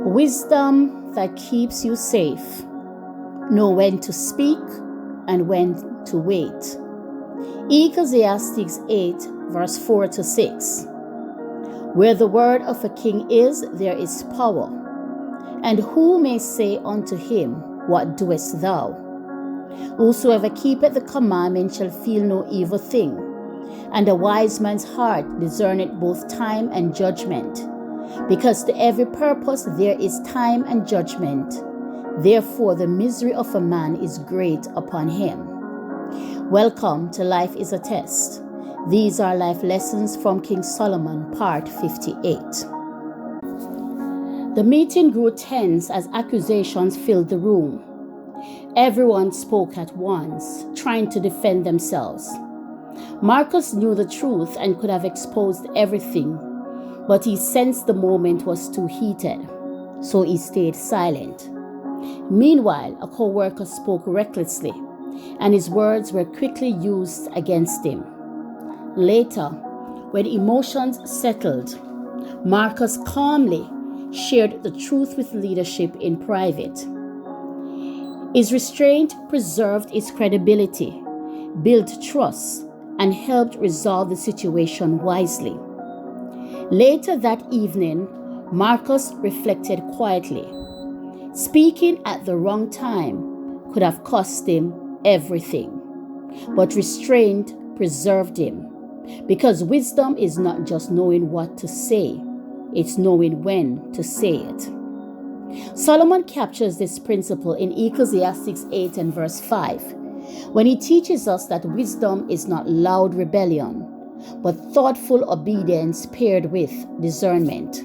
Wisdom that keeps you safe. Know when to speak and when to wait. Ecclesiastes 8 verse 4 to 6. Where the word of a king is, there is power. And who may say unto him, What doest thou? Whosoever keepeth the commandment shall feel no evil thing. And a wise man's heart discerneth both time and judgment. Because to every purpose there is time and judgment. Therefore the misery of a man is great upon him. Welcome to Life is a Test. These are life lessons from King Solomon, part 58. The meeting grew tense as accusations filled the room. Everyone spoke at once, trying to defend themselves. Marcus knew the truth and could have exposed everything, but he sensed the moment was too heated, so he stayed silent. Meanwhile, a co-worker spoke recklessly, and his words were quickly used against him. Later, when emotions settled, Marcus calmly shared the truth with leadership in private. His restraint preserved his credibility, built trust, and helped resolve the situation wisely. Later that evening, Marcus reflected quietly. Speaking at the wrong time could have cost him everything, but restraint preserved him, because wisdom is not just knowing what to say, it's knowing when to say it. Solomon captures this principle in Ecclesiastes 8 and verse 5, when he teaches us that wisdom is not loud rebellion, but thoughtful obedience paired with discernment.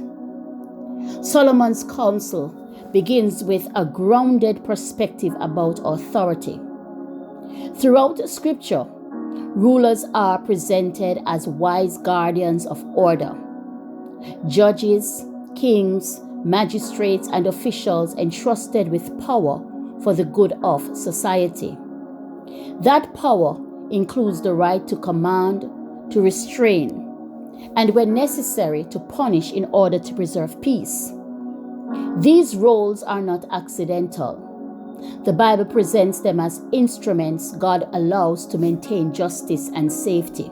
Solomon's counsel begins with a grounded perspective about authority. Throughout Scripture, rulers are presented as wise guardians of order. Judges, kings, magistrates, and officials entrusted with power for the good of society. That power includes the right to command, to restrain, and when necessary, to punish in order to preserve peace. These roles are not accidental. The Bible presents them as instruments God allows to maintain justice and safety.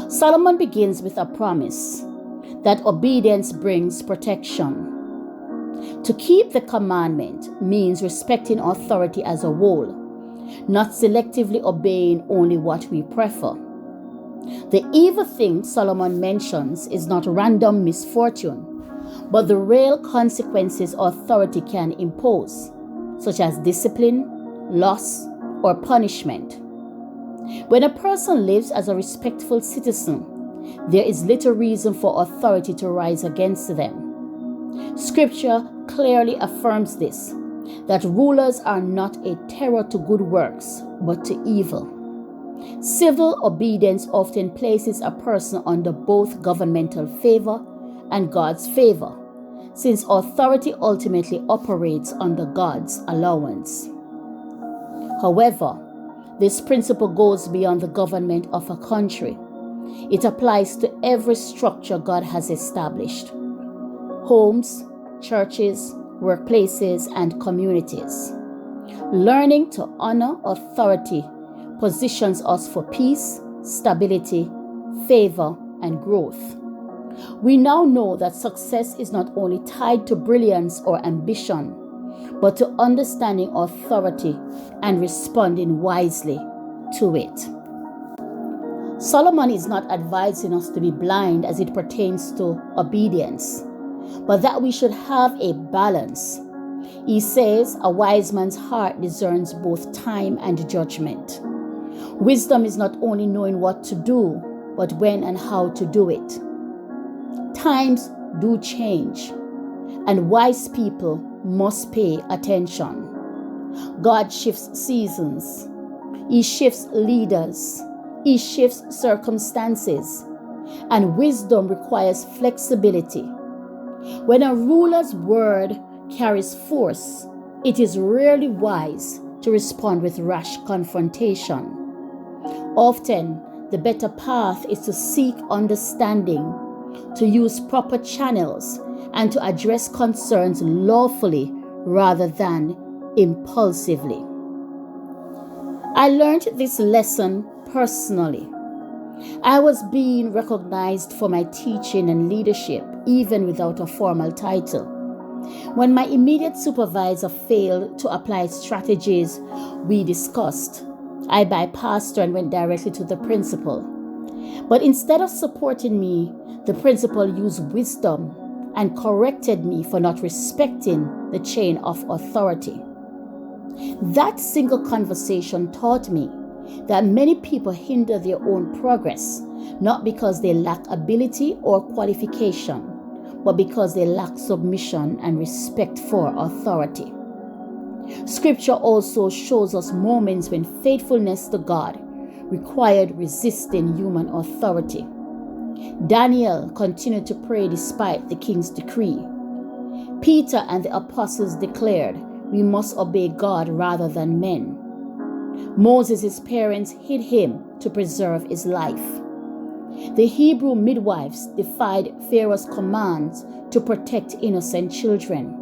Solomon begins with a promise that obedience brings protection. To keep the commandment means respecting authority as a whole, not selectively obeying only what we prefer. The evil thing Solomon mentions is not random misfortune, but the real consequences authority can impose, such as discipline, loss, or punishment. When a person lives as a respectful citizen, there is little reason for authority to rise against them. Scripture clearly affirms this, that rulers are not a terror to good works, but to evil. Civil obedience often places a person under both governmental favor and God's favor, since authority ultimately operates under God's allowance. However, this principle goes beyond the government of a country. It applies to every structure God has established: homes, churches, workplaces, and communities. Learning to honor authority positions us for peace, stability, favor, and growth. We now know that success is not only tied to brilliance or ambition, but to understanding authority and responding wisely to it. Solomon is not advising us to be blind as it pertains to obedience, but that we should have a balance. He says, a wise man's heart discerns both time and judgment. Wisdom is not only knowing what to do, but when and how to do it. Times do change, and wise people must pay attention. God shifts seasons. He shifts leaders. He shifts circumstances. And wisdom requires flexibility. When a ruler's word carries force, it is rarely wise to respond with rash confrontation. Often, the better path is to seek understanding, to use proper channels, and to address concerns lawfully rather than impulsively. I learned this lesson personally. I was being recognized for my teaching and leadership, even without a formal title. When my immediate supervisor failed to apply strategies we discussed, I bypassed her and went directly to the principal. But instead of supporting me, the principal used wisdom and corrected me for not respecting the chain of authority. That single conversation taught me that many people hinder their own progress, not because they lack ability or qualification, but because they lack submission and respect for authority. Scripture also shows us moments when faithfulness to God required resisting human authority. Daniel continued to pray despite the king's decree. Peter and the apostles declared, "We must obey God rather than men." Moses' parents hid him to preserve his life. The Hebrew midwives defied Pharaoh's commands to protect innocent children.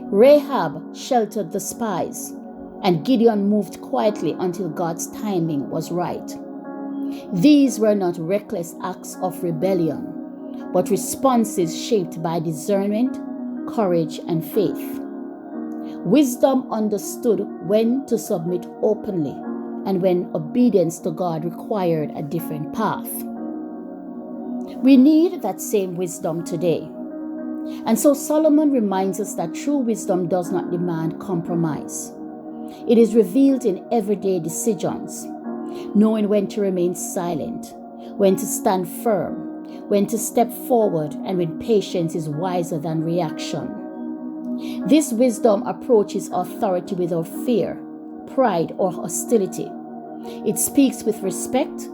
Rahab sheltered the spies, and Gideon moved quietly until God's timing was right. These were not reckless acts of rebellion, but responses shaped by discernment, courage, and faith. Wisdom understood when to submit openly and when obedience to God required a different path. We need that same wisdom today. And so Solomon reminds us that true wisdom does not demand compromise. It is revealed in everyday decisions, knowing when to remain silent, when to stand firm, when to step forward, and when patience is wiser than reaction. This wisdom approaches authority without fear, pride, or hostility. It speaks with respect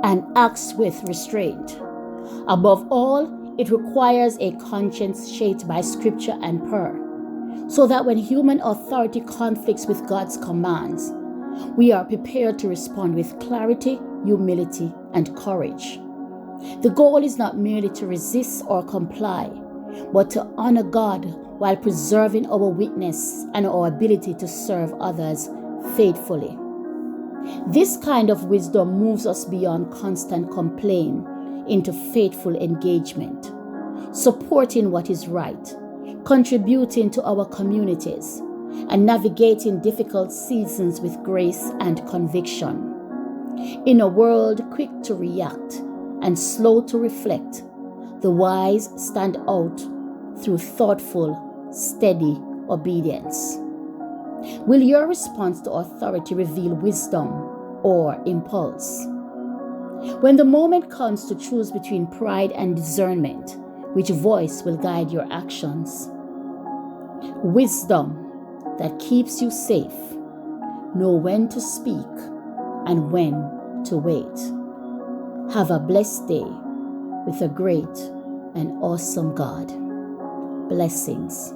and acts with restraint. Above all, it requires a conscience shaped by scripture and prayer, so that when human authority conflicts with God's commands, we are prepared to respond with clarity, humility, and courage. The goal is not merely to resist or comply, but to honor God while preserving our witness and our ability to serve others faithfully. This kind of wisdom moves us beyond constant complaint into faithful engagement, supporting what is right, contributing to our communities, and navigating difficult seasons with grace and conviction. In a world quick to react and slow to reflect, the wise stand out through thoughtful, steady obedience. Will your response to authority reveal wisdom or impulse? When the moment comes to choose between pride and discernment, which voice will guide your actions? Wisdom that keeps you safe. Know when to speak and when to wait. Have a blessed day with a great and awesome God. Blessings.